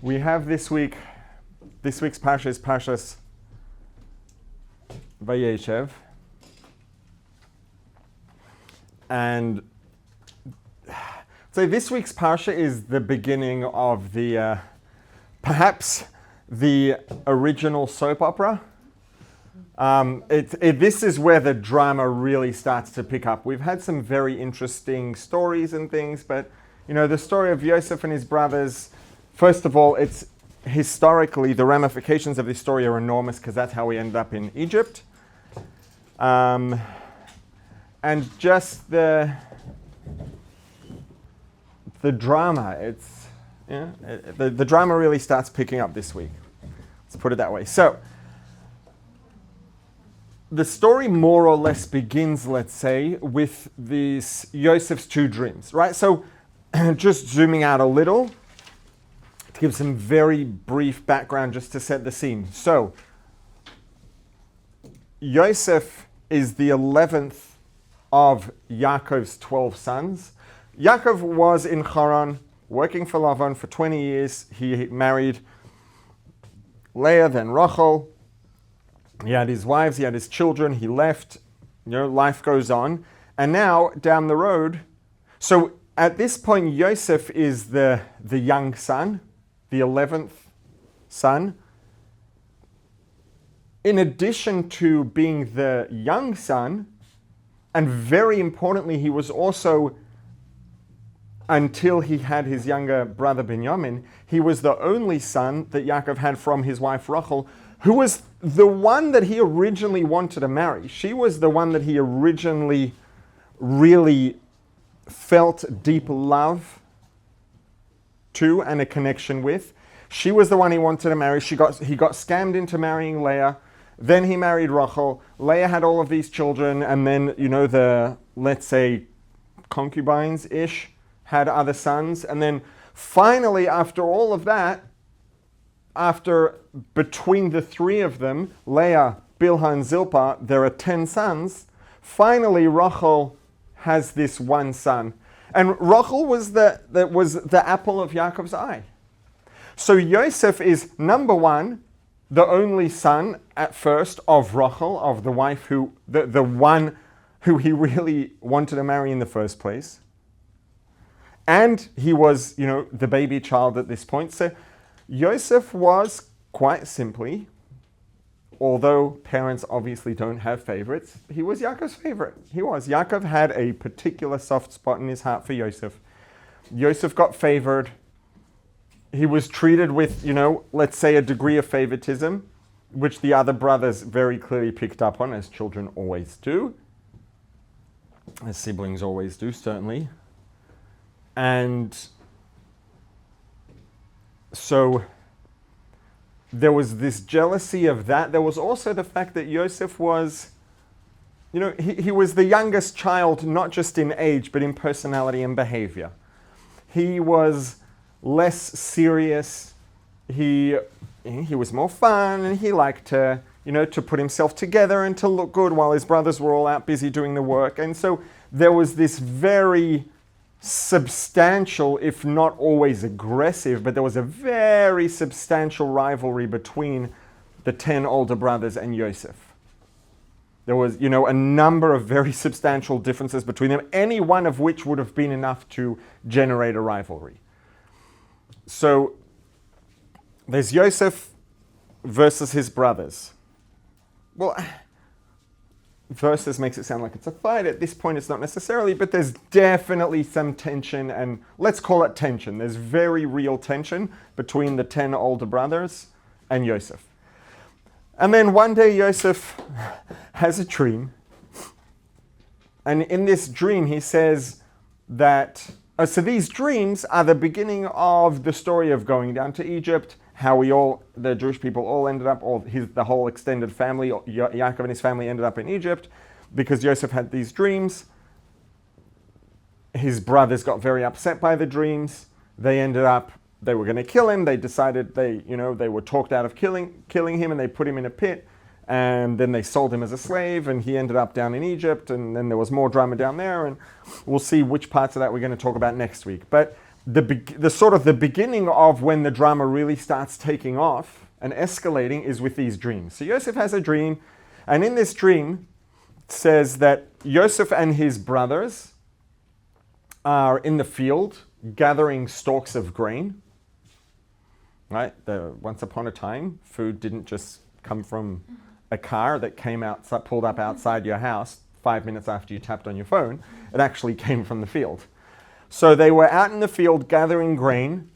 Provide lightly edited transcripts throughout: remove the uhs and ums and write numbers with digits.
We have this week's Parsha is Parshas Vayeshev. And so this week's Parsha is the beginning of the, perhaps the original soap opera. This is where the drama really starts to pick up. We've had some very interesting stories and things, but the story of Yosef and his brothers, first of all, it's historically, the ramifications of this story are enormous because that's how we ended up in Egypt. And just the drama, the drama really starts picking up this week. Let's put it that way. So, the story more or less begins, let's say, with these Yosef's two dreams, right? So, just zooming out a little, to give some very brief background just to set the scene. So, Yosef is the 11th of Yaakov's 12 sons. Yaakov was in Haran, working for Lavan for 20 years. He married Leah, then Rachel. He had his wives, he had his children, he left. Life goes on. And now, down the road, so at this point, Yosef is the young son, the 11th son. In addition to being the young son, and very importantly, he was also, until he had his younger brother Binyamin, he was the only son that Yaakov had from his wife Rachel, who was the one that he originally wanted to marry. She was the one that he originally really felt deep love to and a connection with. She was the one he wanted to marry. He got scammed into marrying Leah. Then he married Rachel. Leah had all of these children, and then, the, let's say, concubines-ish had other sons. And then finally, after all of that, between the three of them, Leah, Bilhah, and Zilpah, there are 10 sons. Finally, Rachel has this one son. And Rachel was the apple of Yaakov's eye. So Yosef is, number one, the only son at first of Rachel, of the wife the one who he really wanted to marry in the first place. And he was, the baby child at this point. So Yosef was, quite simply, although parents obviously don't have favorites, he was Yaakov's favorite. He was. Yaakov had a particular soft spot in his heart for Yosef. Yosef got favored. He was treated with, let's say a degree of favoritism, which the other brothers very clearly picked up on, as children always do. As siblings always do, certainly. And so there was this jealousy of that. There was also the fact that Yosef was, he was the youngest child, not just in age, but in personality and behavior. He was less serious. He was more fun, and he liked to, to put himself together and to look good while his brothers were all out busy doing the work. And so there was this very substantial, if not always aggressive, but there was a very substantial rivalry between the 10 older brothers and Yosef. There was, a number of very substantial differences between them, any one of which would have been enough to generate a rivalry. So there's Yosef versus his brothers. Well, versus makes it sound like it's a fight. At this point, it's not necessarily, but there's definitely some tension, and let's call it tension. There's very real tension between the 10 older brothers and Yosef. And then one day Yosef has a dream. And in this dream, he says that, so these dreams are the beginning of the story of going down to Egypt, how the Jewish people all ended up, the whole extended family, Yaakov and his family ended up in Egypt because Yosef had these dreams. His brothers got very upset by the dreams. They were going to kill him. They decided they were talked out of killing him, and they put him in a pit. And then they sold him as a slave, and he ended up down in Egypt, and then there was more drama down there, and we'll see which parts of that we're going to talk about next week. But the sort of the beginning of when the drama really starts taking off and escalating is with these dreams. So Yosef has a dream, and in this dream it says that Yosef and his brothers are in the field gathering stalks of grain. Right? Once upon a time, food didn't just come from a car that came out, pulled up outside your house 5 minutes after you tapped on your phone. It actually came from the field. So they were out in the field gathering grain,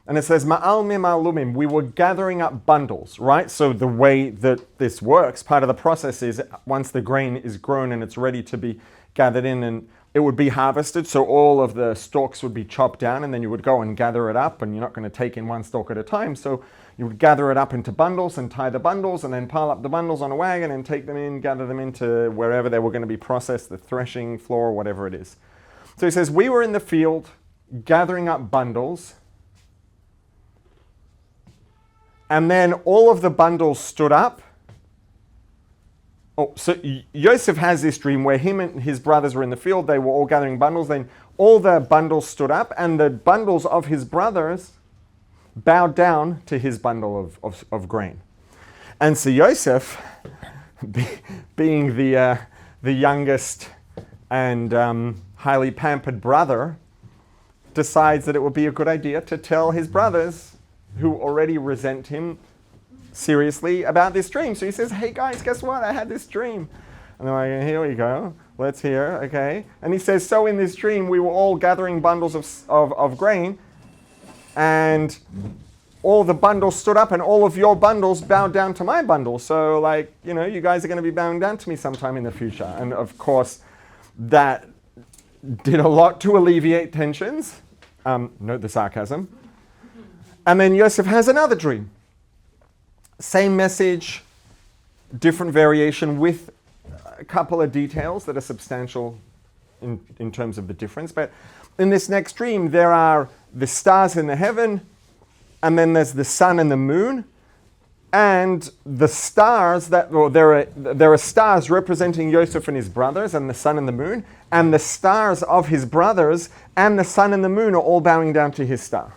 and it says, Ma'al mim'al lumim, we were gathering up bundles, right? So the way that this works, part of the process is once the grain is grown and it's ready to be gathered in, and it would be harvested, so all of the stalks would be chopped down, and then you would go and gather it up, and you're not going to take in one stalk at a time, so you would gather it up into bundles and tie the bundles, and then pile up the bundles on a wagon and take them in, gather them into wherever they were going to be processed, the threshing floor, whatever it is. So he says, we were in the field gathering up bundles, and then all of the bundles stood up. Oh, so Yosef has this dream where him and his brothers were in the field, they were all gathering bundles, then all the bundles stood up, and the bundles of his brothers bowed down to his bundle of grain. And so Yosef, being the youngest and highly pampered brother, decides that it would be a good idea to tell his brothers, who already resent him seriously, about this dream. So he says, hey guys, guess what? I had this dream. And they're like, here we go. Let's hear, okay. And he says, so in this dream, we were all gathering bundles of grain, and all the bundles stood up, and all of your bundles bowed down to my bundle. So, like, you know, you guys are going to be bowing down to me sometime in the future. And of course, that did a lot to alleviate tensions. Note the sarcasm. And then Yosef has another dream. Same message, different variation with a couple of details that are substantial in terms of the difference. But in this next dream, there are the stars in the heaven, and then there's the sun and the moon. And the stars there are stars representing Yosef and his brothers, and the sun and the moon, and the stars of his brothers and the sun and the moon are all bowing down to his star.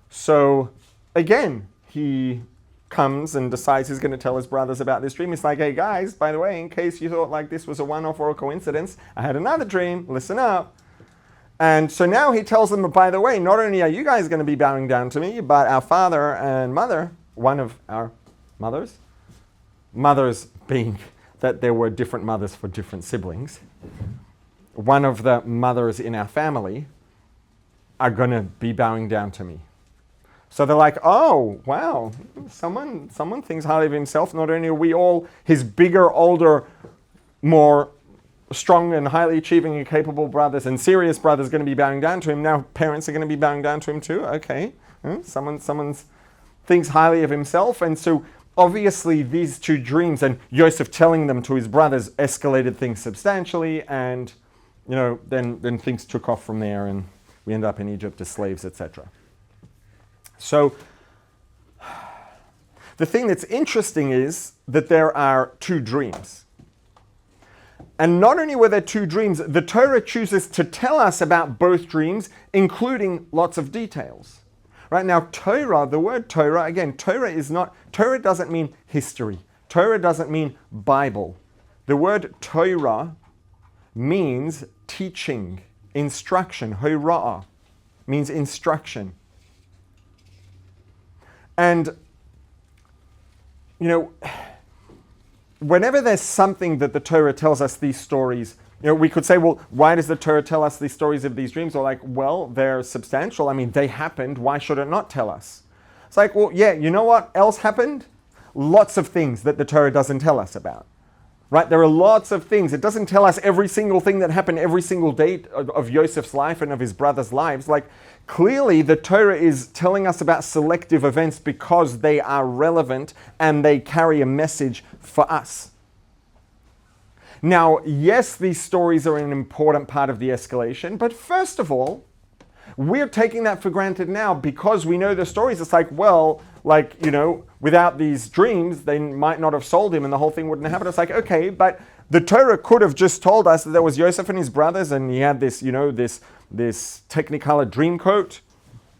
So again, he comes and decides he's going to tell his brothers about this dream. He's like, hey guys, by the way, in case you thought like this was a one-off or a coincidence, I had another dream, listen up. And so now he tells them, by the way, not only are you guys going to be bowing down to me, but our father and mother, one of our mothers being that there were different mothers for different siblings, one of the mothers in our family are going to be bowing down to me. So they're like, oh, wow, someone thinks highly of himself. Not only are we all his bigger, older, more strong and highly achieving and capable brothers and serious brothers going to be bowing down to him. Now parents are going to be bowing down to him too. Okay, someone thinks highly of himself. And so obviously these two dreams and Yosef telling them to his brothers escalated things substantially, and then things took off from there, and we end up in Egypt as slaves, etc. So the thing that's interesting is that there are two dreams. And not only were there two dreams, the Torah chooses to tell us about both dreams, including lots of details. Right now, Torah, the word Torah, again, Torah doesn't mean history. Torah doesn't mean Bible. The word Torah means teaching, instruction. Hora'ah means instruction. And, whenever there's something that the Torah tells us these stories, we could say, well, why does the Torah tell us these stories of these dreams? Or like, well, they're substantial. I mean, they happened. Why should it not tell us? It's like, well, yeah, you know what else happened? Lots of things that the Torah doesn't tell us about. Right? There are lots of things. It doesn't tell us every single thing that happened every single day of Yosef's life and of his brothers' lives. Like, clearly the Torah is telling us about selective events because they are relevant and they carry a message for us. Now, yes, these stories are an important part of the escalation, but first of all, we're taking that for granted now because we know the stories. It's like, well, without these dreams, they might not have sold him and the whole thing wouldn't happen. It's like, okay, but The Torah could have just told us that there was Yosef and his brothers, and he had this, this technicolored dream coat.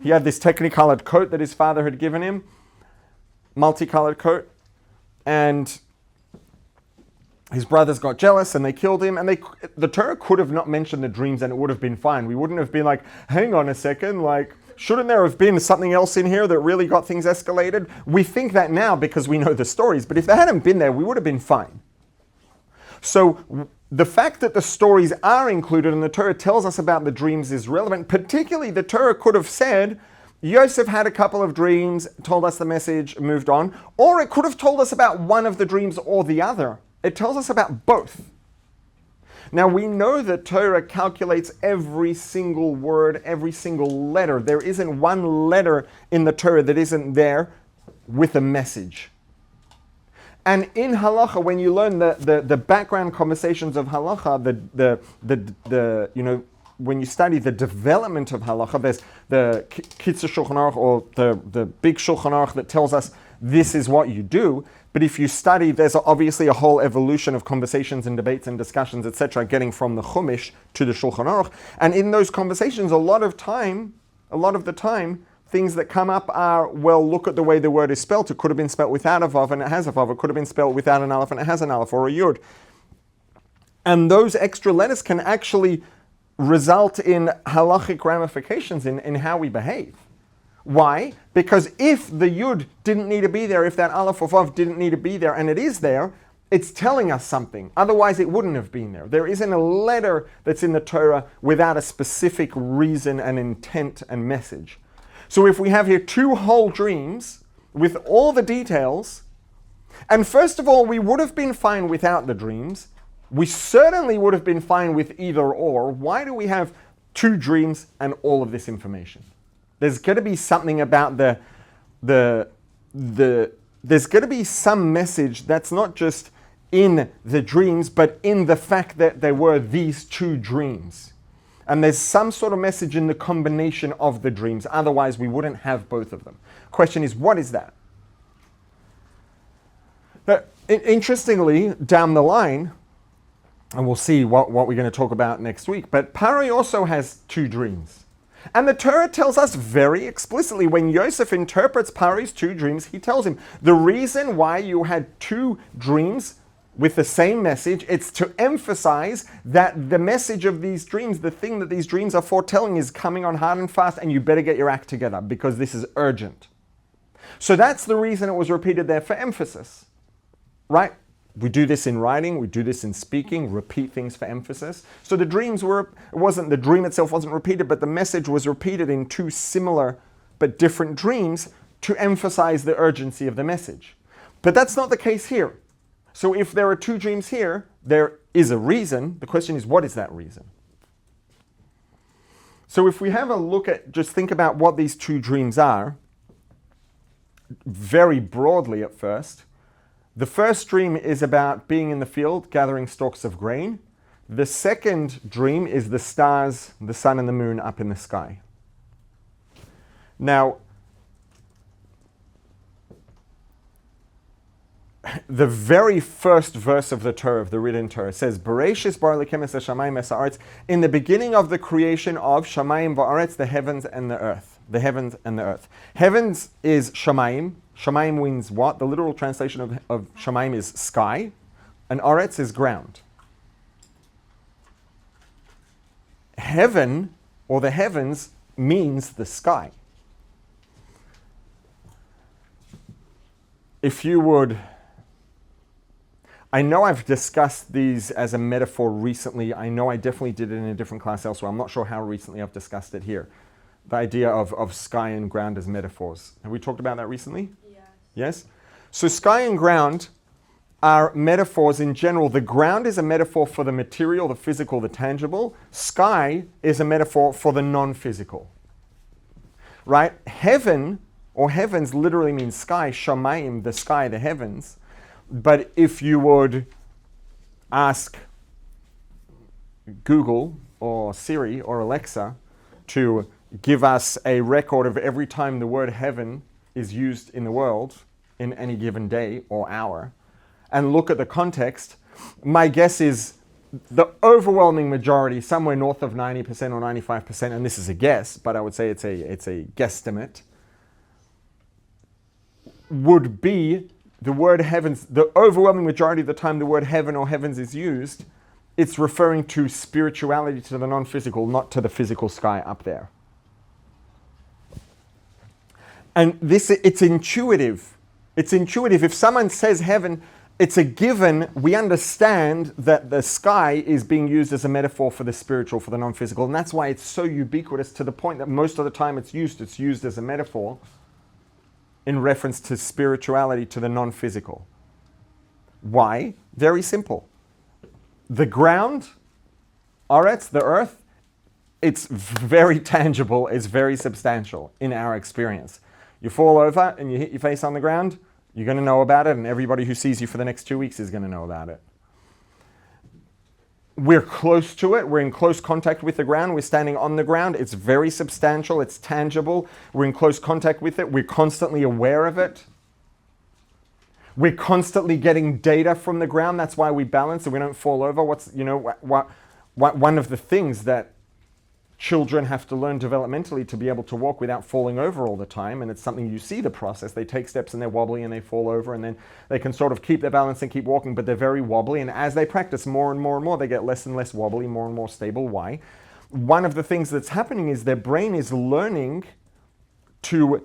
He had this technicolored coat that his father had given him, multicolored coat, and his brothers got jealous and they killed him. And the Torah could have not mentioned the dreams, and it would have been fine. We wouldn't have been like, hang on a second, like, shouldn't there have been something else in here that really got things escalated? We think that now because we know the stories, but if they hadn't been there, we would have been fine. So the fact that the stories are included and the Torah tells us about the dreams is relevant. Particularly, the Torah could have said, Yosef had a couple of dreams, told us the message, moved on. Or it could have told us about one of the dreams or the other. It tells us about both. Now, we know that Torah calculates every single word, every single letter. There isn't one letter in the Torah that isn't there with a message. And in halacha, when you learn the background conversations of halacha, when you study the development of halacha, there's the Kitzur Shulchan Aruch, or the big Shulchan Aruch that tells us this is what you do. But if you study, there's obviously a whole evolution of conversations and debates and discussions, etc., getting from the Chumash to the Shulchan Aruch. And in those conversations, a lot of the time, things that come up are, well, look at the way the word is spelt. It could have been spelt without a vav and it has a vav. It could have been spelt without an aleph and it has an aleph, or a yud. And those extra letters can actually result in halachic ramifications in how we behave. Why? Because if the yud didn't need to be there, if that aleph or vav didn't need to be there, and it is there, it's telling us something. Otherwise, it wouldn't have been there. There isn't a letter that's in the Torah without a specific reason and intent and message. So if we have here two whole dreams with all the details, and first of all, we would have been fine without the dreams. We certainly would have been fine with either or. Why do we have two dreams and all of this information? There's going to be something about there's going to be some message that's not just in the dreams, but in the fact that there were these two dreams. And there's some sort of message in the combination of the dreams. Otherwise, we wouldn't have both of them. Question is, what is that? Interestingly, down the line, and we'll see what we're going to talk about next week, but Paro also has two dreams. And the Torah tells us very explicitly, when Yosef interprets Paro's two dreams, he tells him, the reason why you had two dreams with the same message, it's to emphasize that the message of these dreams, the thing that these dreams are foretelling, is coming on hard and fast, and you better get your act together because this is urgent. So that's the reason it was repeated there, for emphasis, right? We do this in writing, we do this in speaking, repeat things for emphasis. So the dreams the dream itself wasn't repeated, but the message was repeated in two similar but different dreams to emphasize the urgency of the message. But that's not the case here. So if there are two dreams here, there is a reason. The question is, what is that reason? So if we have a look at, just think about what these two dreams are, very broadly at first. The first dream is about being in the field, gathering stalks of grain. The second dream is the stars, the sun and the moon up in the sky. Now, the very first verse of the Torah, of the written Torah, says, "Bereshis bara Elokim es hashamayim es haaretz." In the beginning of the creation of shamayim va'aretz, the heavens and the earth. The heavens and the earth. Heavens is shamayim. Shamayim means what? The literal translation of shamayim is sky, and aretz is ground. Heaven, or the heavens, means the sky. If you would, I know I've discussed these as a metaphor recently. I know I definitely did it in a different class elsewhere. I'm not sure how recently I've discussed it here. The idea of sky and ground as metaphors. Have we talked about that recently? Yes? So sky and ground are metaphors in general. The ground is a metaphor for the material, the physical, the tangible. Sky is a metaphor for the non-physical. Right? Heaven, or heavens, literally means sky. Shamayim, the sky, the heavens. But if you would ask Google or Siri or Alexa to give us a record of every time the word heaven is used in the world in any given day or hour, and look at the context, My guess is the overwhelming majority, somewhere north of 90% or 95%, and this is a guess, but I would say it's a guesstimate, would be the word heavens. The overwhelming majority of the time the word heaven or heavens is used, it's referring to spirituality, to the non-physical, not to the physical sky up there. And this, it's intuitive. It's intuitive. If someone says heaven, it's a given. We understand that the sky is being used as a metaphor for the spiritual, for the non-physical. And that's why it's so ubiquitous, to the point that most of the time it's used as a metaphor in reference to spirituality, to the non-physical. Why? Very simple. The ground, Aretz, the earth, it's very tangible, it's very substantial in our experience. You fall over and you hit your face on the ground, you're going to know about it, and everybody who sees you for the next 2 weeks is going to know about it. We're close to it. We're in close contact with the ground. We're standing on the ground. It's very substantial. It's tangible. We're in close contact with it. We're constantly aware of it. We're constantly getting data from the ground. That's why we balance and we don't fall over. One of the things that children have to learn developmentally to be able to walk without falling over all the time, and it's something you see the process. They take steps and they're wobbly and they fall over, and then they can sort of keep their balance and keep walking, but they're very wobbly. And as they practice more and more and more, they get less and less wobbly, more and more stable. Why? One of the things that's happening is their brain is learning to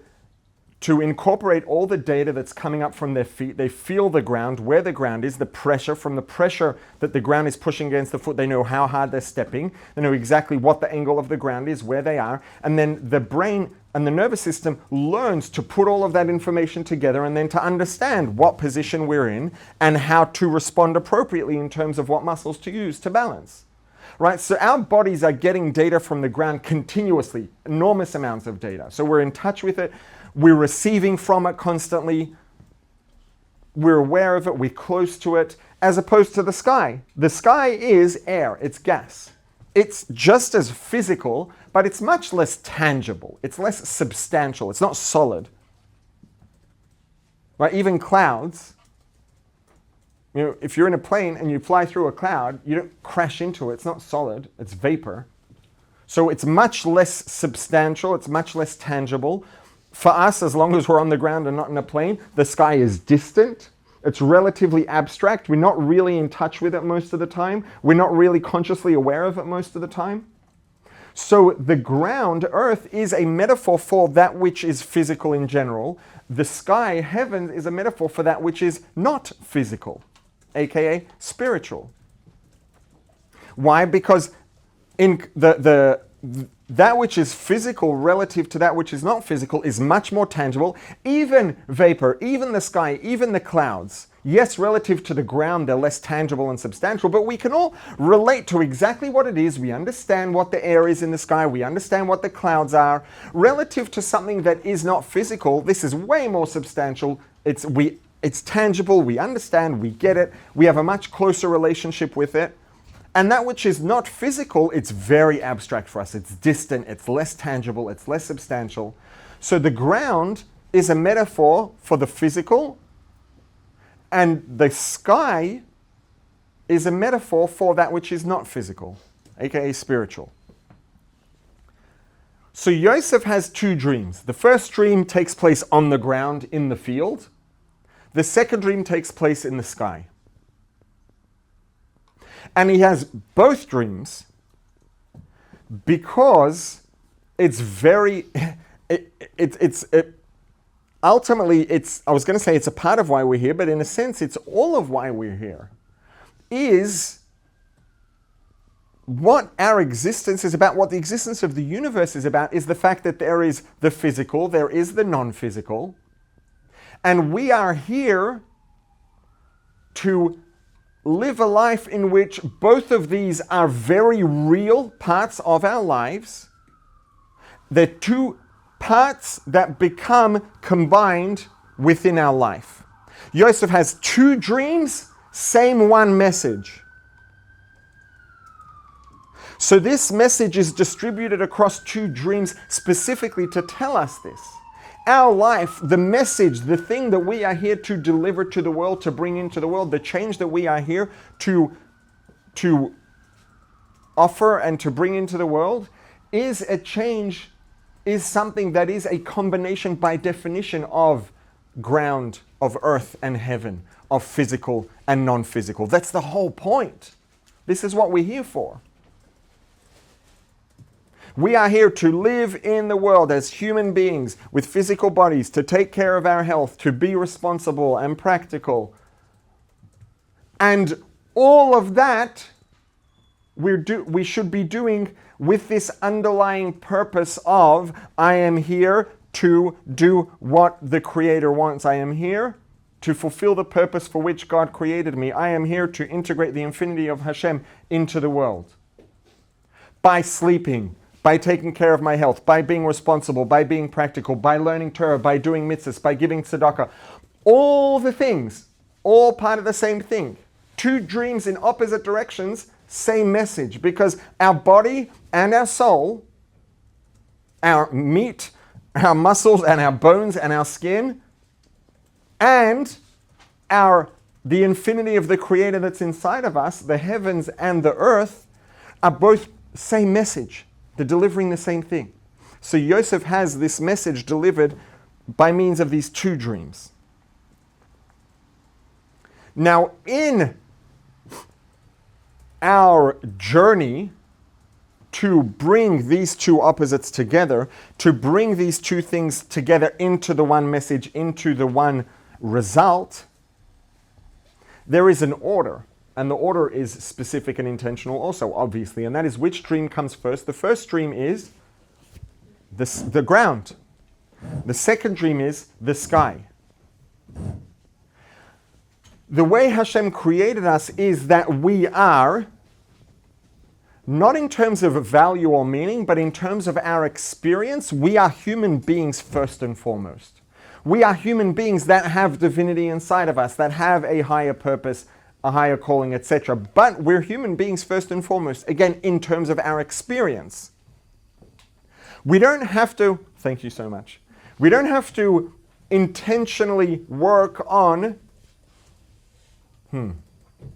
incorporate all the data that's coming up from their feet. They feel the ground, where the ground is, the pressure. From the pressure that the ground is pushing against the foot, they know how hard they're stepping. They know exactly what the angle of the ground is, where they are. And then the brain and the nervous system learns to put all of that information together and then to understand what position we're in and how to respond appropriately in terms of what muscles to use to balance. Right? So our bodies are getting data from the ground continuously, enormous amounts of data. So we're in touch with it. We're receiving from it constantly. We're aware of it. We're close to it, as opposed to the sky. The sky is air. It's gas. It's just as physical, but it's much less tangible. It's less substantial. It's not solid. Right? Even clouds. If you're in a plane and you fly through a cloud, you don't crash into it. It's not solid. It's vapor. So it's much less substantial. It's much less tangible. For us, as long as we're on the ground and not in a plane, the sky is distant. It's relatively abstract. We're not really in touch with it most of the time. We're not really consciously aware of it most of the time. So the ground, earth, is a metaphor for that which is physical in general. The sky, heaven, is a metaphor for that which is not physical, aka spiritual. Why? Because in that which is physical relative to that which is not physical is much more tangible. Even vapor, even the sky, even the clouds. Yes, relative to the ground, they're less tangible and substantial, but we can all relate to exactly what it is. We understand what the air is in the sky. We understand what the clouds are. Relative to something that is not physical, this is way more substantial. It's tangible. We understand. We get it. We have a much closer relationship with it. And that which is not physical, it's very abstract for us. It's distant, it's less tangible, it's less substantial. So the ground is a metaphor for the physical, and the sky is a metaphor for that which is not physical, aka spiritual. So Yosef has two dreams. The first dream takes place on the ground in the field. The second dream takes place in the sky. And he has both dreams because it's ultimately, I was going to say it's a part of why we're here, but in a sense, it's all of why we're here, is what our existence is about, what the existence of the universe is about, is the fact that there is the physical, there is the non-physical, and we are here to live a life in which both of these are very real parts of our lives. They're two parts that become combined within our life. Yosef has two dreams, same one message. So this message is distributed across two dreams specifically to tell us this. Our life, the message, the thing that we are here to deliver to the world, to bring into the world, the change that we are here to offer and to bring into the world is a change, is something that is a combination by definition of ground, of earth and heaven, of physical and non-physical. That's the whole point. This is what we're here for. We are here to live in the world as human beings with physical bodies, to take care of our health, to be responsible and practical. And all of that we should be doing with this underlying purpose of, I am here to do what the Creator wants. I am here to fulfill the purpose for which God created me. I am here to integrate the infinity of Hashem into the world. By sleeping, by taking care of my health, by being responsible, by being practical, by learning Torah, by doing mitzvahs, by giving tzedakah. All the things, all part of the same thing. Two dreams in opposite directions, same message. Because our body and our soul, our meat, our muscles and our bones and our skin, and the infinity of the Creator that's inside of us, the heavens and the earth, are both same message. They're delivering the same thing. So Yosef has this message delivered by means of these two dreams. Now, in our journey to bring these two opposites together, to bring these two things together into the one message, into the one result, there is an order. And the order is specific and intentional also, obviously. And that is which dream comes first. The first dream is the ground. The second dream is the sky. The way Hashem created us is that we are, not in terms of value or meaning, but in terms of our experience, we are human beings first and foremost. We are human beings that have divinity inside of us, that have a higher purpose, a higher calling, etc. But we're human beings first and foremost, again, in terms of our experience. We don't have to, thank you so much, we don't have to intentionally work on, I'm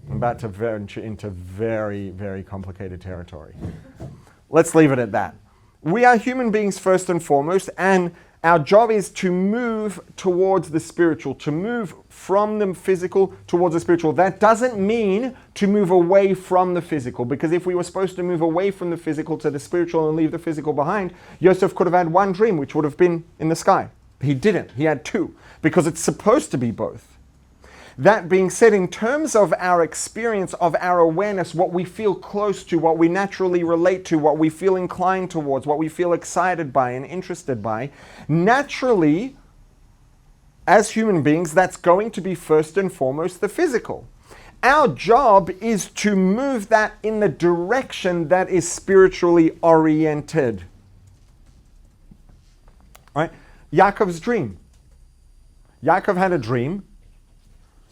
about to venture into very, very complicated territory. Let's leave it at that. We are human beings first and foremost, and our job is to move towards the spiritual, to move from the physical towards the spiritual. That doesn't mean to move away from the physical, because if we were supposed to move away from the physical to the spiritual and leave the physical behind, Yosef could have had one dream, which would have been in the sky. He didn't. He had two, because it's supposed to be both. That being said, in terms of our experience, of our awareness, what we feel close to, what we naturally relate to, what we feel inclined towards, what we feel excited by and interested by, naturally, as human beings, that's going to be first and foremost the physical. Our job is to move that in the direction that is spiritually oriented. Right? Yaakov's dream. Yaakov had a dream.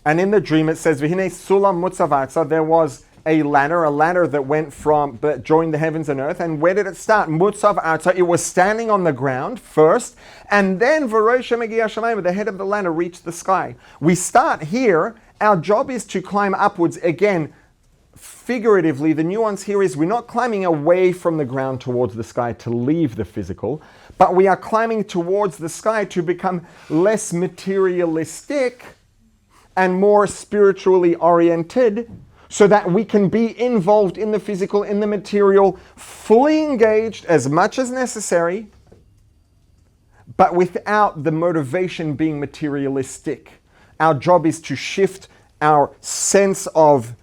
And in the dream it says, V'hinei sulam mutzav, there was a ladder that joined the heavens and earth. And where did it start? Mutzav arza, it was standing on the ground first, and then v'rosh megiya shamayim, the head of the ladder reached the sky. We start here. Our job is to climb upwards. Again, figuratively, the nuance here is we're not climbing away from the ground towards the sky to leave the physical, but we are climbing towards the sky to become less materialistic and more spiritually oriented, so that we can be involved in the physical, in the material, fully engaged as much as necessary, but without the motivation being materialistic. Our job is to shift our sense of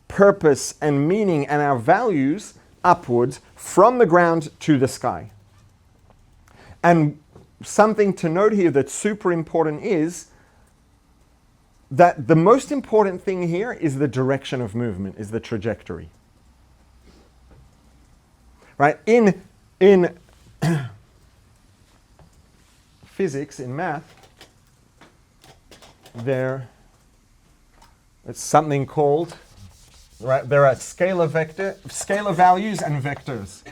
purpose and meaning and our values upwards from the ground to the sky. And something to note here that's super important is that the most important thing here is the direction of movement, is the trajectory. Right? In physics, in math, it's something called, right? There are scalar values and vectors.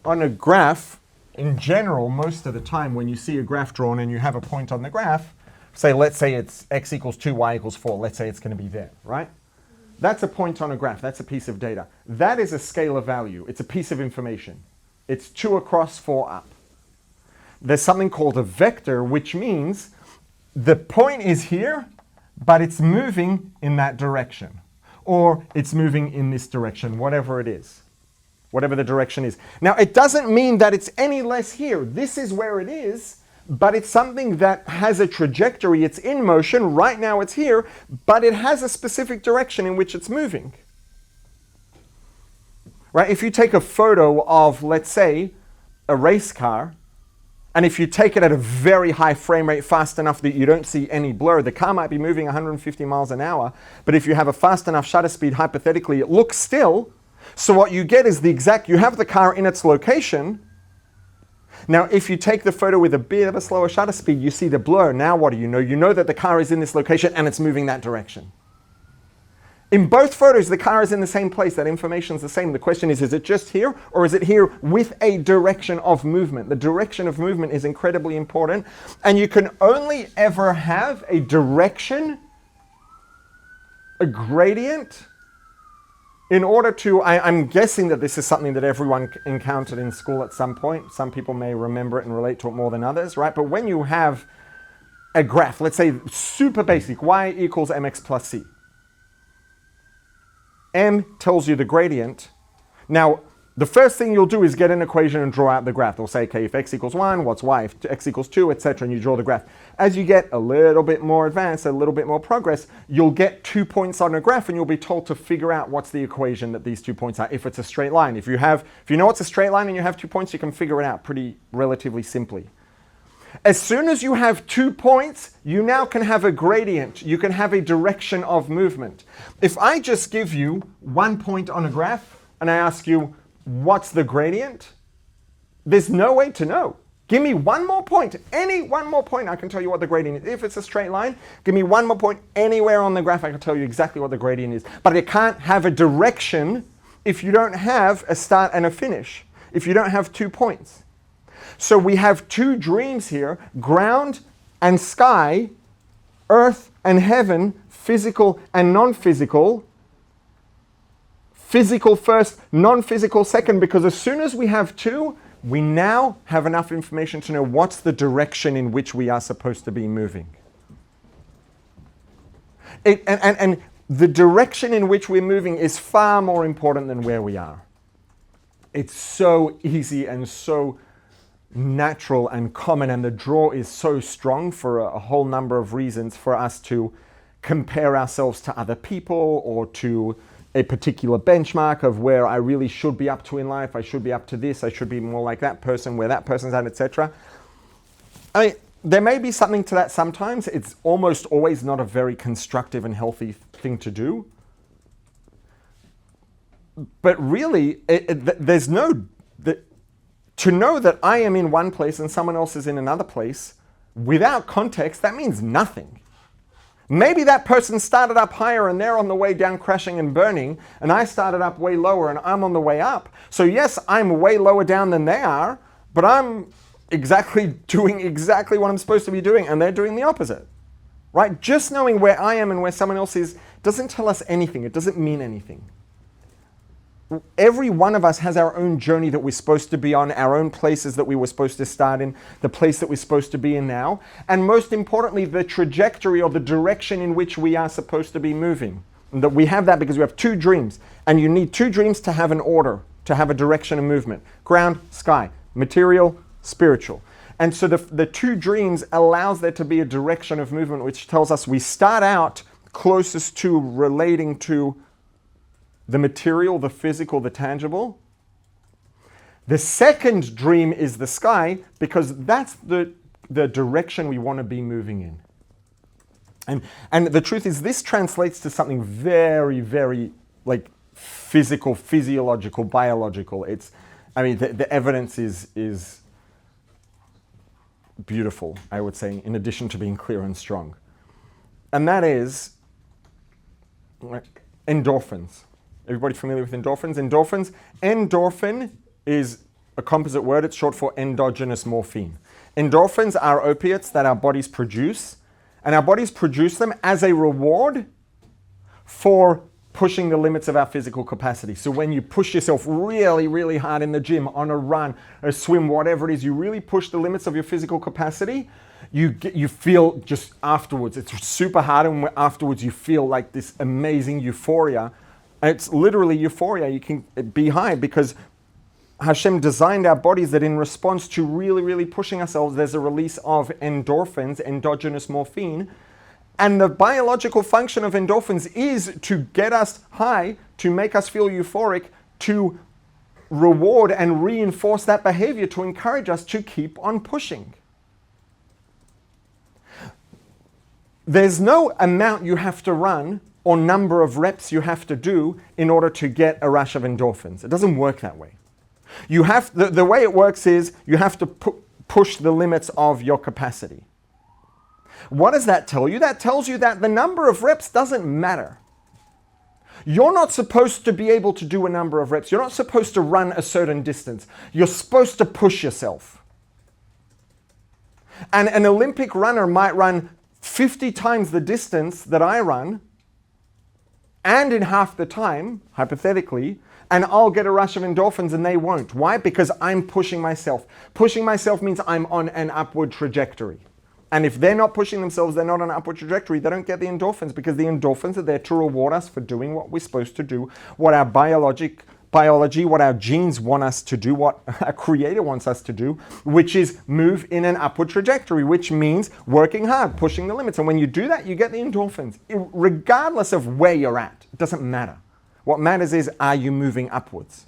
On a graph, in general, most of the time when you see a graph drawn and you have a point on the graph, let's say it's x equals 2, y equals 4. Let's say it's going to be there, right? That's a point on a graph. That's a piece of data. That is a scalar value. It's a piece of information. It's 2 across, 4 up. There's something called a vector, which means the point is here, but it's moving in that direction. Or it's moving in this direction, whatever it is. Whatever the direction is. Now, it doesn't mean that it's any less here. This is where it is, but it's something that has a trajectory. It's in motion. Right now it's here, but it has a specific direction in which it's moving. Right? If you take a photo of, let's say, a race car, and if you take it at a very high frame rate, fast enough that you don't see any blur, the car might be moving 150 miles an hour, but if you have a fast enough shutter speed, hypothetically, it looks still. So what you get is you have the car in its location. Now, if you take the photo with a bit of a slower shutter speed, you see the blur. Now what do you know? You know that the car is in this location and it's moving that direction. In both photos, the car is in the same place. That information is the same. The question is it just here or is it here with a direction of movement? The direction of movement is incredibly important. And you can only ever have a direction, a gradient, in order to, I'm guessing that this is something that everyone encountered in school at some point. Some people may remember it and relate to it more than others, right? But when you have a graph, let's say super basic, y equals mx plus c. M tells you the gradient. Now, the first thing you'll do is get an equation and draw out the graph. They'll say, okay, if x equals 1, what's y? If x equals 2, etc., and you draw the graph. As you get a little bit more advanced, a little bit more progress, you'll get 2 points on a graph and you'll be told to figure out what's the equation that these 2 points are. If it's a straight line. If you know it's a straight line and you have 2 points, you can figure it out pretty relatively simply. As soon as you have 2 points, you now can have a gradient. You can have a direction of movement. If I just give you 1 point on a graph and I ask you, what's the gradient? There's no way to know. Give me 1 more point, any 1 more point, I can tell you what the gradient is. If it's a straight line, give me 1 more point anywhere on the graph, I can tell you exactly what the gradient is. But it can't have a direction if you don't have a start and a finish, if you don't have 2 points. So we have 2 dreams here, ground and sky, earth and heaven, physical and non-physical. Physical first, non-physical second, because as soon as we have 2, we now have enough information to know what's the direction in which we are supposed to be moving. And the direction in which we're moving is far more important than where we are. It's so easy and so natural and common, and the draw is so strong for a whole number of reasons for us to compare ourselves to other people or to a particular benchmark of where I really should be up to in life. I should be up to this. I should be more like that person, where that person's at, etc. I mean, there may be something to that sometimes. It's almost always not a very constructive and healthy thing to do. But really, there's no... To know that I am in one place and someone else is in another place, without context, that means nothing. Maybe that person started up higher and they're on the way down crashing and burning, and I started up way lower and I'm on the way up. So yes, I'm way lower down than they are, but I'm doing exactly what I'm supposed to be doing, and they're doing the opposite. Right? Just knowing where I am and where someone else is doesn't tell us anything. It doesn't mean anything. Every one of us has our own journey that we're supposed to be on, our own places that we were supposed to start in, the place that we're supposed to be in now, and most importantly, the trajectory or the direction in which we are supposed to be moving. And that we have that because we have 2 dreams, and you need 2 dreams to have an order, to have a direction of movement. Ground, sky, material, spiritual. And so the 2 dreams allows there to be a direction of movement, which tells us we start out closest to relating to the material, the physical, the tangible. The second dream is the sky, because that's the direction we want to be moving in. And the truth is, this translates to something very, very physical, physiological, biological. The evidence is beautiful, I would say, in addition to being clear and strong. And that is endorphins. Everybody familiar with endorphins? Endorphin is a composite word. It's short for endogenous morphine. Endorphins are opiates that our bodies produce, and our bodies produce them as a reward for pushing the limits of our physical capacity. So when you push yourself really, really hard in the gym, on a run, a swim, whatever it is, you really push the limits of your physical capacity, you feel just afterwards, it's super hard, and afterwards you feel like this amazing euphoria. It's literally euphoria. You can be high because Hashem designed our bodies that in response to really, really pushing ourselves, there's a release of endorphins, endogenous morphine. And the biological function of endorphins is to get us high, to make us feel euphoric, to reward and reinforce that behavior, to encourage us to keep on pushing. There's no amount you have to run or number of reps you have to do in order to get a rush of endorphins. It doesn't work that way. You have the way it works is you have to push the limits of your capacity. What does that tell you? That tells you that the number of reps doesn't matter. You're not supposed to be able to do a number of reps. You're not supposed to run a certain distance. You're supposed to push yourself. And an Olympic runner might run 50 times the distance that I run, and in half the time, hypothetically, and I'll get a rush of endorphins and they won't. Why? Because I'm pushing myself. Pushing myself means I'm on an upward trajectory. And if they're not pushing themselves, they're not on an upward trajectory, they don't get the endorphins, because the endorphins are there to reward us for doing what we're supposed to do, what our biology, what our genes want us to do, what our creator wants us to do, which is move in an upward trajectory, which means working hard, pushing the limits. And when you do that, you get the endorphins, regardless of where you're at. It doesn't matter. What matters is, are you moving upwards?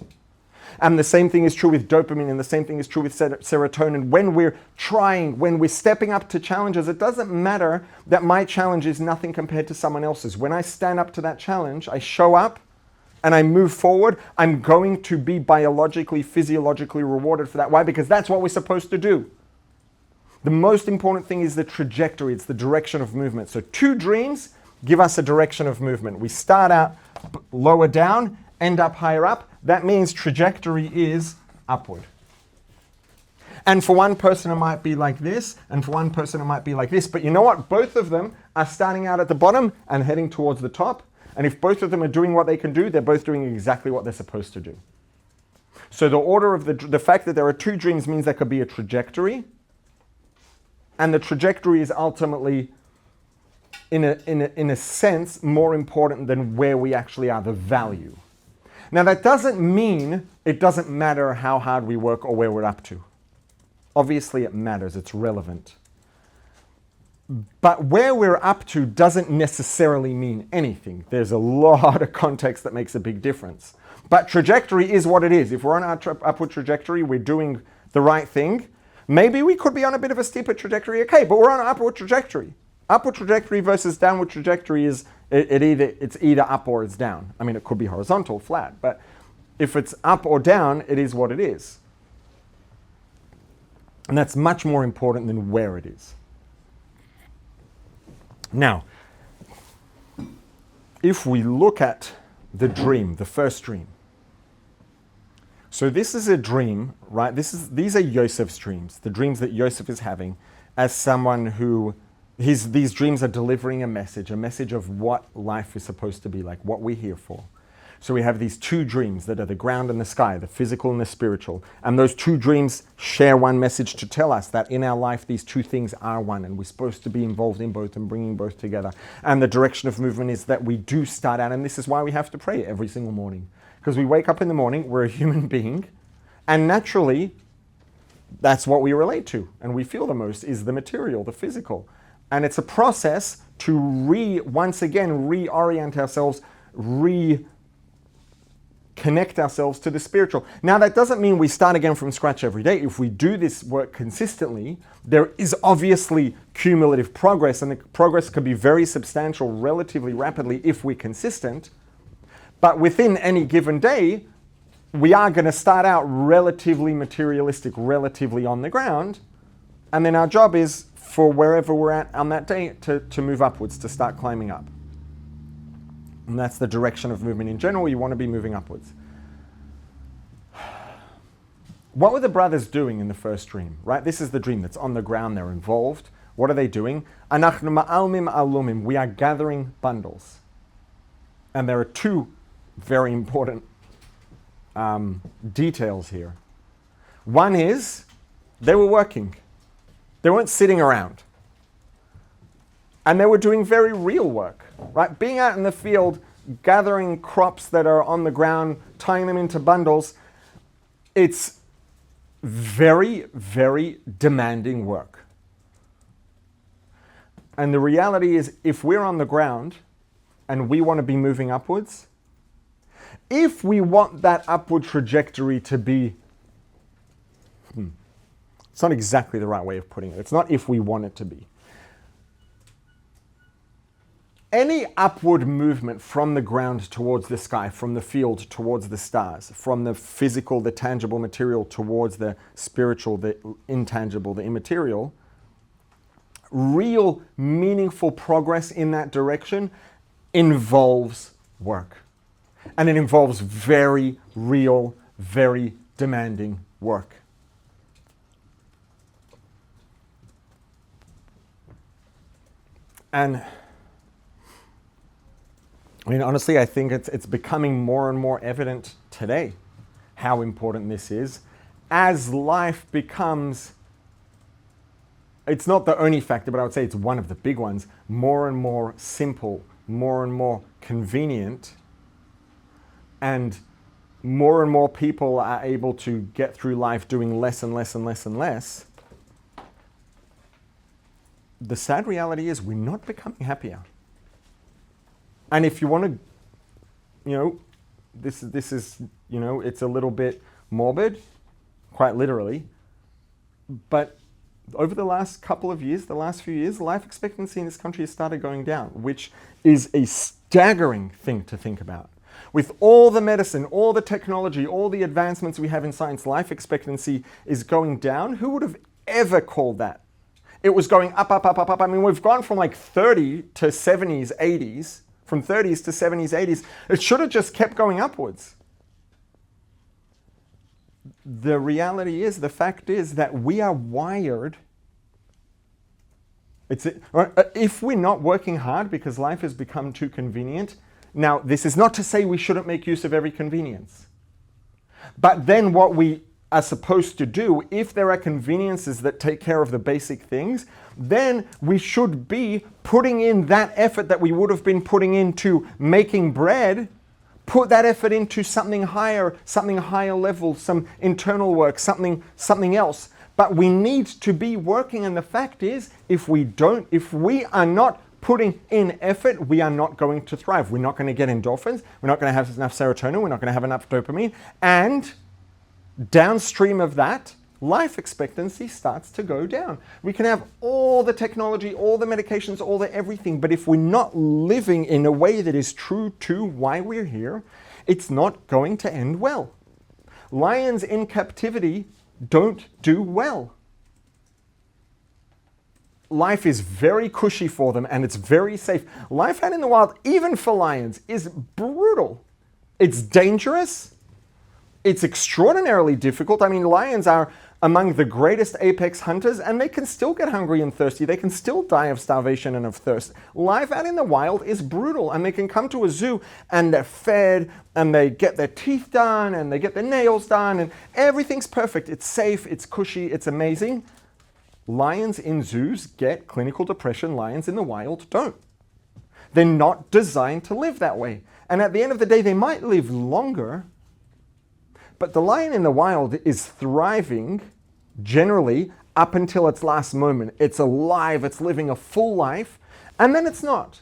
And the same thing is true with dopamine, and the same thing is true with serotonin. When we're trying, when we're stepping up to challenges, it doesn't matter that my challenge is nothing compared to someone else's. When I stand up to that challenge, I show up and I move forward, I'm going to be biologically, physiologically rewarded for that. Why? Because that's what we're supposed to do. The most important thing is the trajectory. It's the direction of movement. So 2 dreams give us a direction of movement. We start out lower down, end up higher up. That means trajectory is upward. And for one person it might be like this, and for one person it might be like this. But you know what? Both of them are starting out at the bottom and heading towards the top. And if both of them are doing what they can do, they're both doing exactly what they're supposed to do. So the order of the fact that there are 2 dreams means there could be a trajectory. And the trajectory is ultimately, in a sense, more important than where we actually are, the value. Now that doesn't mean it doesn't matter how hard we work or where we're up to. Obviously it matters, it's relevant. But where we're up to doesn't necessarily mean anything. There's a lot of context that makes a big difference. But trajectory is what it is. If we're on our upward trajectory, we're doing the right thing. Maybe we could be on a bit of a steeper trajectory, okay, but we're on an upward trajectory. Upward trajectory versus downward trajectory is it's either up or it's down. I mean, it could be horizontal, flat, but if it's up or down, it is what it is. And that's much more important than where it is. Now, if we look at the dream, the first dream. So this is a dream, right? These are Yosef's dreams, the dreams that Yosef is having as someone who these dreams are delivering a message of what life is supposed to be like, what we're here for. So we have these 2 dreams that are the ground and the sky, the physical and the spiritual. And those 2 dreams share one message to tell us that in our life, these 2 things are one, and we're supposed to be involved in both and bringing both together. And the direction of movement is that we do start out, and this is why we have to pray every single morning. Because we wake up in the morning, we're a human being, and naturally, that's what we relate to, and we feel the most is the material, the physical. And it's a process to once again reorient ourselves, reconnect ourselves to the spiritual. Now that doesn't mean we start again from scratch every day. If we do this work consistently, there is obviously cumulative progress, and the progress could be very substantial relatively rapidly if we're consistent. But within any given day, we are going to start out relatively materialistic, relatively on the ground, and then our job is for wherever we're at on that day to move upwards, to start climbing up. And that's the direction of movement in general. You want to be moving upwards. What were the brothers doing in the first dream, right? This is the dream that's on the ground. They're involved. What are they doing? Anachnu ma'almim alumim. We are gathering bundles. And there are two very important details here. One is they were working. They weren't sitting around. And they were doing very real work, right? Being out in the field, gathering crops that are on the ground, tying them into bundles, it's very, very demanding work. And the reality is, if we're on the ground and we want to be moving upwards, if we want that upward trajectory to be, it's not exactly the right way of putting it. It's not if we want it to be. Any upward movement from the ground towards the sky, from the field towards the stars, from the physical, the tangible material towards the spiritual, the intangible, the immaterial, real meaningful progress in that direction involves work. And it involves very real, very demanding work. And I mean, honestly, I think it's becoming more and more evident today how important this is. As life becomes, it's not the only factor, but I would say it's one of the big ones, more and more simple, more and more convenient, and more people are able to get through life doing less and less and less and less. The sad reality is we're not becoming happier. And if you want to, this is, it's a little bit morbid, quite literally, but over the last couple of years, the last few years, life expectancy in this country has started going down, which is a staggering thing to think about. With all the medicine, all the technology, all the advancements we have in science, life expectancy is going down. Who would have ever called that? It was going up, up, up, up, up. I mean, we've gone from like 30 to 70s, 80s, from 30s to 70s, 80s. It should have just kept going upwards. The reality is, the fact is that we are wired. If we're not working hard because life has become too convenient, now this is not to say we shouldn't make use of every convenience. But then what we are supposed to do, if there are conveniences that take care of the basic things, then we should be putting in that effort that we would have been putting into making bread, put that effort into something higher level, some internal work, something else. But we need to be working, and the fact is, if we are not putting in effort, we are not going to thrive. We're not going to get endorphins, we're not going to have enough serotonin, we're not going to have enough dopamine, and downstream of that, life expectancy starts to go down. We can have all the technology, all the medications, all the everything, but if we're not living in a way that is true to why we're here, it's not going to end well. Lions in captivity don't do well. Life is very cushy for them and it's very safe. Life out in the wild, even for lions, is brutal. It's dangerous. It's extraordinarily difficult. I mean, lions are among the greatest apex hunters, and they can still get hungry and thirsty. They can still die of starvation and of thirst. Life out in the wild is brutal, and they can come to a zoo and they're fed, and they get their teeth done, and they get their nails done, and everything's perfect. It's safe, it's cushy, it's amazing. Lions in zoos get clinical depression. Lions in the wild don't. They're not designed to live that way. And at the end of the day, they might live longer, but the lion in the wild is thriving, generally, up until its last moment. It's alive, it's living a full life, and then it's not.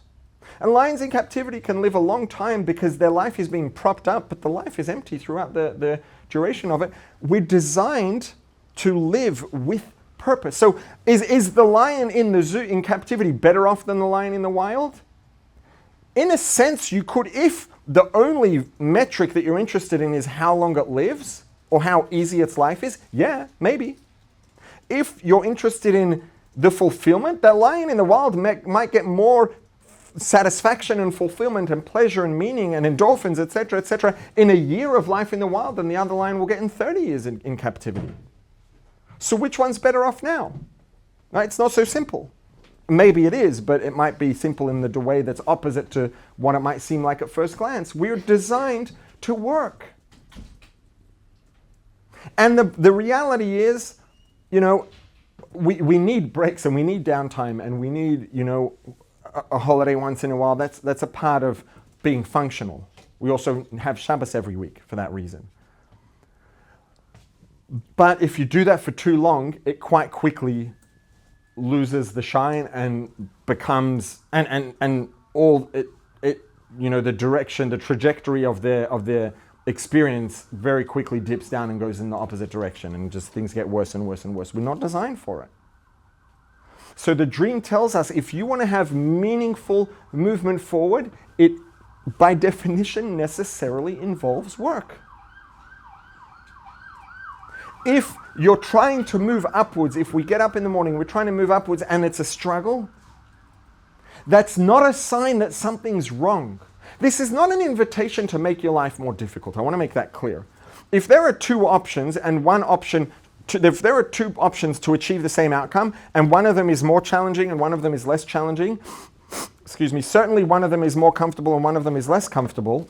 And lions in captivity can live a long time because their life is being propped up, but the life is empty throughout the duration of it. We're designed to live with purpose. So is the lion in the zoo in captivity better off than the lion in the wild? In a sense, you could, if the only metric that you're interested in is how long it lives or how easy its life is, yeah, maybe. If you're interested in the fulfillment, that lion in the wild might get more satisfaction and fulfillment and pleasure and meaning and endorphins, etc., in a year of life in the wild than the other lion will get in 30 years in captivity. So which one's better off now? Right? It's not so simple. Maybe it is, but it might be simple in the way that's opposite to what it might seem like at first glance. We're designed to work. And the reality is, we need breaks and we need downtime and we need, a holiday once in a while. That's a part of being functional. We also have Shabbos every week for that reason. But if you do that for too long, it quite quickly loses the shine and becomes and all it the direction, the trajectory of their experience very quickly dips down and goes in the opposite direction, and just things get worse and worse and worse. We're not designed for it. So the dream tells us if you want to have meaningful movement forward, it by definition necessarily involves work. If you're trying to move upwards, if we get up in the morning, we're trying to move upwards and it's a struggle, that's not a sign that something's wrong. This is not an invitation to make your life more difficult. I want to make that clear. If there are two options and if there are two options to achieve the same outcome and one of them is more challenging and one of them is less challenging, certainly one of them is more comfortable and one of them is less comfortable.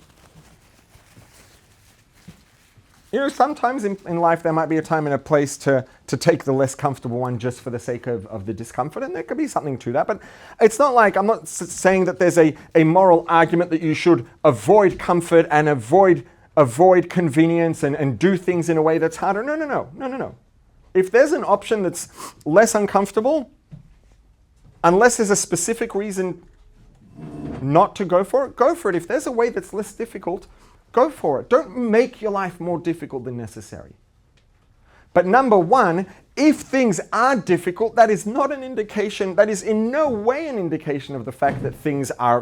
Sometimes in life there might be a time and a place to take the less comfortable one just for the sake of the discomfort, and there could be something to that. But it's not like, I'm not saying that there's a moral argument that you should avoid comfort and avoid convenience and do things in a way that's harder. No. If there's an option that's less uncomfortable, unless there's a specific reason not to go for it, go for it. If there's a way that's less difficult, go for it. Don't make your life more difficult than necessary. But number one, if things are difficult, that is not an indication, that is in no way an indication of the fact that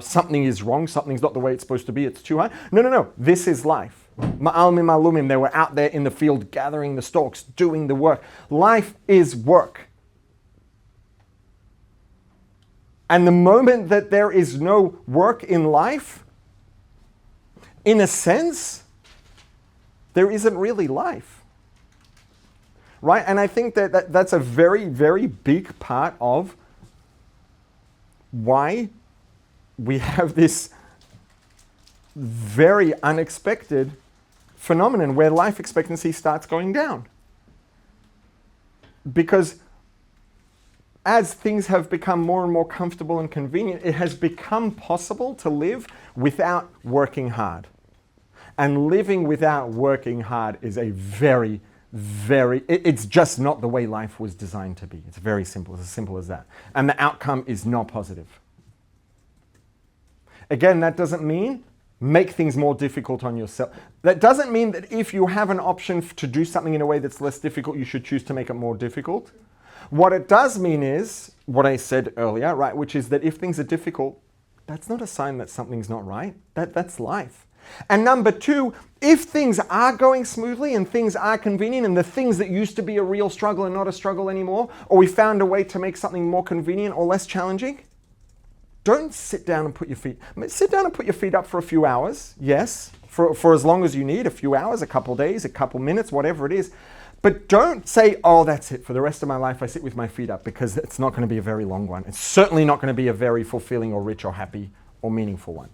something is wrong, something's not the way it's supposed to be, it's too hard. No. This is life. Ma'almim alumim, they were out there in the field gathering the stalks, doing the work. Life is work. And the moment that there is no work in life, in a sense, there isn't really life. Right? And I think that's a very, very big part of why we have this very unexpected phenomenon where life expectancy starts going down. Because as things have become more and more comfortable and convenient, it has become possible to live without working hard. And living without working hard is a it's just not the way life was designed to be. It's very simple, it's as simple as that. And the outcome is not positive. Again, that doesn't mean make things more difficult on yourself. That doesn't mean that if you have an option to do something in a way that's less difficult, you should choose to make it more difficult. What it does mean is, what I said earlier, right, which is that if things are difficult, that's not a sign that something's not right. That's life. And number two, if things are going smoothly and things are convenient and the things that used to be a real struggle are not a struggle anymore, or we found a way to make something more convenient or less challenging, don't sit down and put your feet up for a few hours, yes, for as long as you need, a few hours, a couple days, a couple minutes, whatever it is. But don't say, oh, that's it. For the rest of my life, I sit with my feet up, because it's not going to be a very long one. It's certainly not going to be a very fulfilling or rich or happy or meaningful one.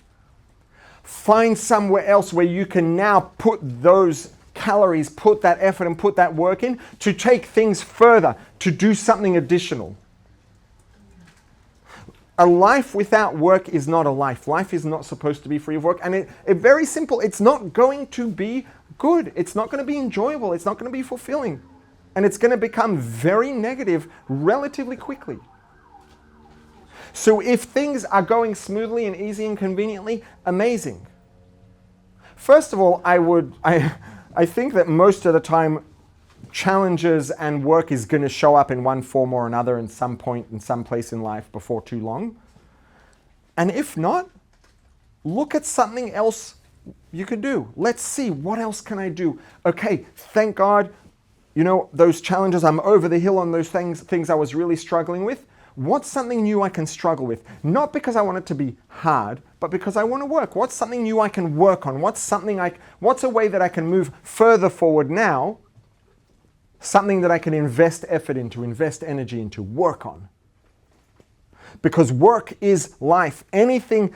Find somewhere else where you can now put those calories, put that effort and put that work in to take things further, to do something additional. A life without work is not a life. Life is not supposed to be free of work. And it very simple, it's not going to be good. It's not going to be enjoyable. It's not going to be fulfilling. And it's going to become very negative relatively quickly. So if things are going smoothly and easy and conveniently, amazing. First of all, I think that most of the time challenges and work is going to show up in one form or another in some point, in some place in life before too long. And if not, look at something else you could do. Let's see, what else can I do? Okay, thank God, those challenges, I'm over the hill on those things I was really struggling with. What's something new I can struggle with? Not because I want it to be hard, but because I want to work. What's something new I can work on? What's a way that I can move further forward now? Something that I can invest effort into, invest energy into, work on. Because work is life. Anything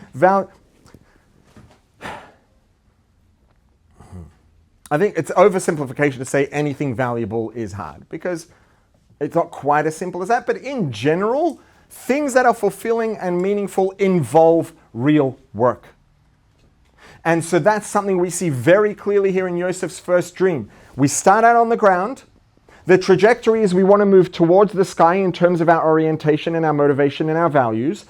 I think it's oversimplification to say anything valuable is hard, because it's not quite as simple as that. But in general, things that are fulfilling and meaningful involve real work. And so that's something we see very clearly here in Yosef's first dream. We start out on the ground. The trajectory is we want to move towards the sky in terms of our orientation and our motivation and our values.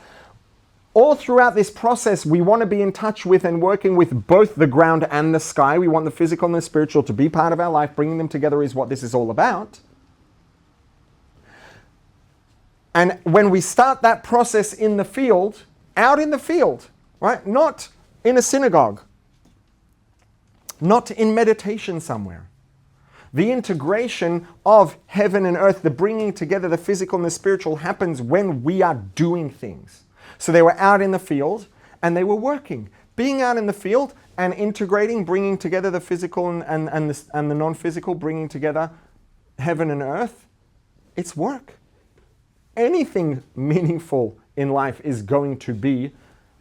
All throughout this process, we want to be in touch with and working with both the ground and the sky. We want the physical and the spiritual to be part of our life. Bringing them together is what this is all about. And when we start that process in the field, out in the field, right? Not in a synagogue, not in meditation somewhere. The integration of heaven and earth, the bringing together the physical and the spiritual happens when we are doing things. So they were out in the field and they were working. Being out in the field and integrating, bringing together the physical and the non-physical, bringing together heaven and earth, it's work. Anything meaningful in life is going to be,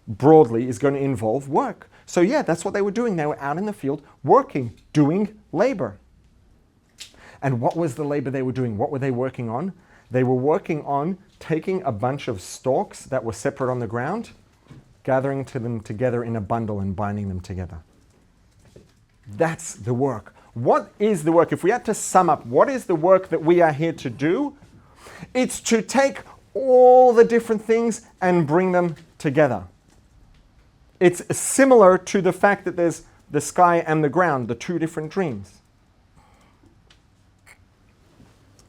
broadly, is going to involve work. So yeah, that's what they were doing. They were out in the field working, doing labor. And what was the labor they were doing? What were they working on? They were working on taking a bunch of stalks that were separate on the ground, gathering them together in a bundle and binding them together. That's the work. What is the work? If we had to sum up, what is the work that we are here to do? It's to take all the different things and bring them together. It's similar to the fact that there's the sky and the ground, the two different dreams.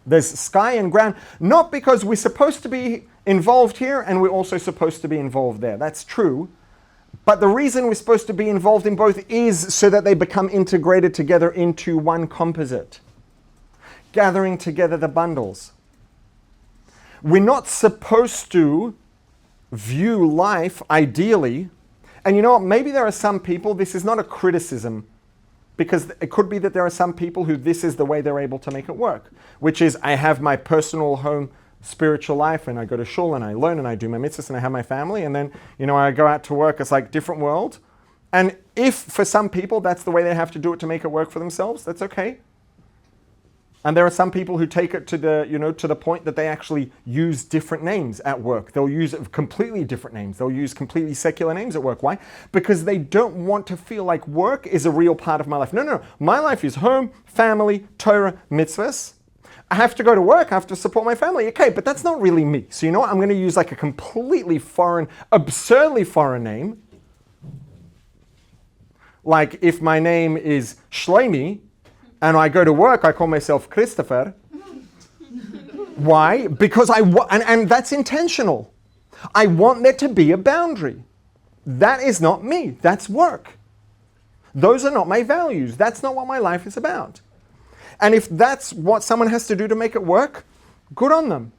There's sky and ground, not because we're supposed to be involved here and we're also supposed to be involved there. That's true. But the reason we're supposed to be involved in both is so that they become integrated together into one composite, gathering together the bundles. We're not supposed to view life ideally. And you know what? Maybe there are some people, this is not a criticism, because it could be that there are some people who this is the way they're able to make it work, which is I have my personal home spiritual life and I go to shul and I learn and I do my mitzvahs and I have my family and then, I go out to work. It's like different world. And if for some people that's the way they have to do it to make it work for themselves, that's okay. And there are some people who take it to the point that they actually use different names at work. They'll use completely different names. They'll use completely secular names at work. Why? Because they don't want to feel like work is a real part of my life. No. My life is home, family, Torah, mitzvahs. I have to go to work. I have to support my family. Okay, but that's not really me. So you know what? I'm going to use like a completely foreign, absurdly foreign name. Like if my name is Shlomi, and I go to work, I call myself Christopher. Why? Because and that's intentional. I want there to be a boundary. That is not me. That's work. Those are not my values. That's not what my life is about. And if that's what someone has to do to make it work, good on them.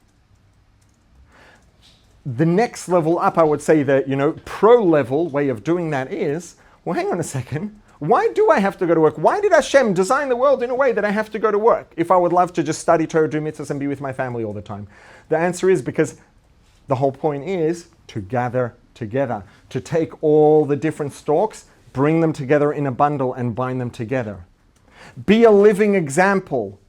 The next level up, I would say that, pro-level way of doing that is, well, hang on a second. Why do I have to go to work? Why did Hashem design the world in a way that I have to go to work if I would love to just study Torah, do mitzvahs, and be with my family all the time? The answer is because the whole point is to gather together, to take all the different stalks, bring them together in a bundle and bind them together. Be a living example.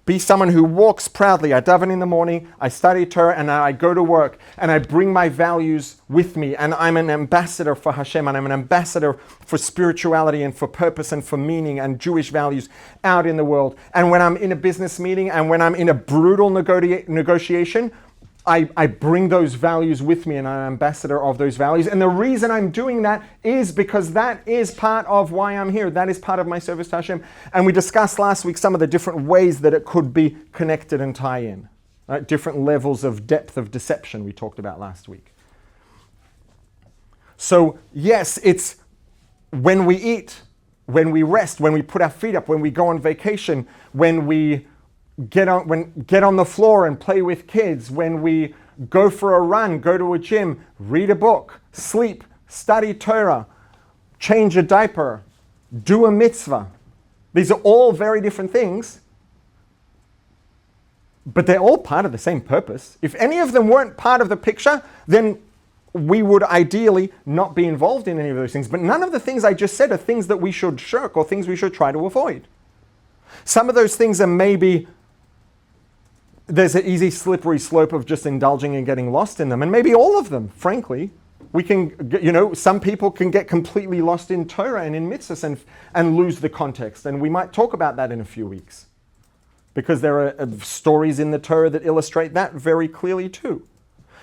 Be someone who walks proudly. I daven in the morning, I study Torah, and I go to work, and I bring my values with me, and I'm an ambassador for Hashem, and I'm an ambassador for spirituality and for purpose and for meaning and Jewish values out in the world. And when I'm in a business meeting and when I'm in a brutal negotiation, I bring those values with me and I'm an ambassador of those values. And the reason I'm doing that is because that is part of why I'm here. That is part of my service to Hashem. And we discussed last week some of the different ways that it could be connected and tie in. Different levels of depth of deception we talked about last week. So yes, it's when we eat, when we rest, when we put our feet up, when we go on vacation, when we get on the floor and play with kids, when we go for a run, go to a gym, read a book, sleep, study Torah, change a diaper, do a mitzvah. These are all very different things, but they're all part of the same purpose. If any of them weren't part of the picture, then we would ideally not be involved in any of those things. But none of the things I just said are things that we should shirk or things we should try to avoid. Some of those things are maybe, there's an easy slippery slope of just indulging and getting lost in them. And maybe all of them, frankly. We can, some people can get completely lost in Torah and in mitzvahs and lose the context. And we might talk about that in a few weeks. Because there are stories in the Torah that illustrate that very clearly too.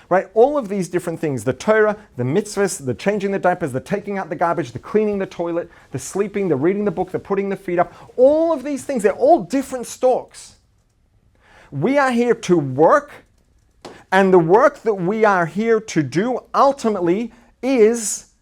Right? All of these different things, the Torah, the mitzvahs, the changing the diapers, the taking out the garbage, the cleaning the toilet, the sleeping, the reading the book, the putting the feet up, all of these things, they're all different stalks. We are here to work, and the work that we are here to do ultimately is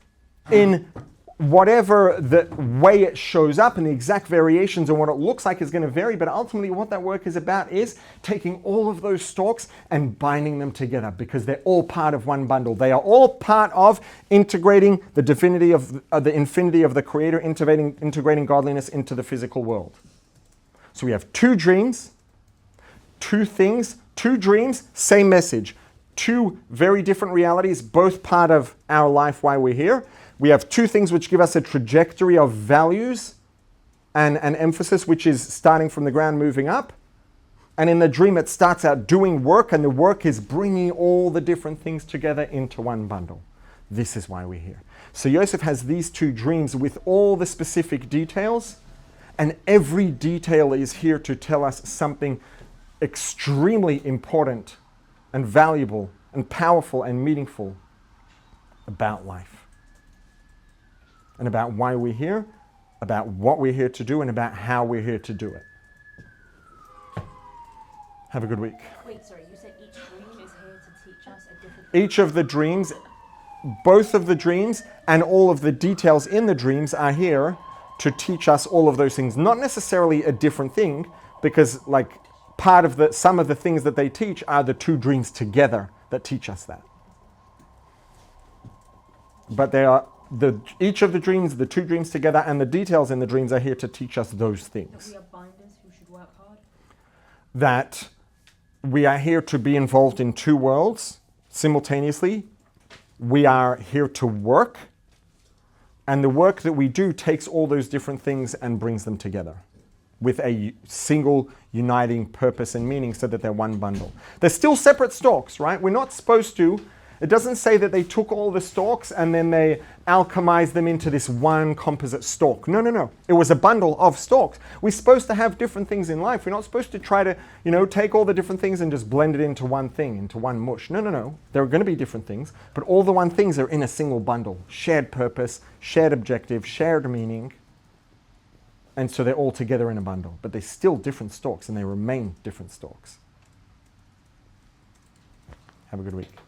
in whatever the way it shows up, and the exact variations and what it looks like is going to vary, but ultimately what that work is about is taking all of those stalks and binding them together, because they're all part of one bundle. They are all part of integrating the divinity of the infinity of the Creator, integrating godliness into the physical world. So we have two dreams, two things, two dreams, same message. Two very different realities, both part of our life while we're here. We have two things which give us a trajectory of values and an emphasis, which is starting from the ground, moving up. And in the dream, it starts out doing work, and the work is bringing all the different things together into one bundle. This is why we're here. So Yosef has these two dreams with all the specific details, and every detail is here to tell us something extremely important and valuable and powerful and meaningful about life. And about why we're here, about what we're here to do, and about how we're here to do it. Have a good week. Wait, sorry, you said each dream is here to teach us a different... Each of the dreams, both of the dreams, and all of the details in the dreams are here to teach us all of those things. Not necessarily a different thing, because like some of the things that they teach are the two dreams together that teach us that. But they are each of the dreams, the two dreams together, and the details in the dreams are here to teach us those things. That we are binders who should work hard. That we are here to be involved in two worlds simultaneously. We are here to work, and the work that we do takes all those different things and brings them together with a single uniting purpose and meaning, so that they're one bundle. They're still separate stalks, right? We're not supposed to. It doesn't say that they took all the stalks and then they alchemized them into this one composite stalk. No, no, no. It was a bundle of stalks. We're supposed to have different things in life. We're not supposed to try to, take all the different things and just blend it into one thing, into one mush. No, no, no. There are going to be different things, but all the one things are in a single bundle. Shared purpose, shared objective, shared meaning. And so they're all together in a bundle, but they're still different stalks, and they remain different stalks. Have a good week.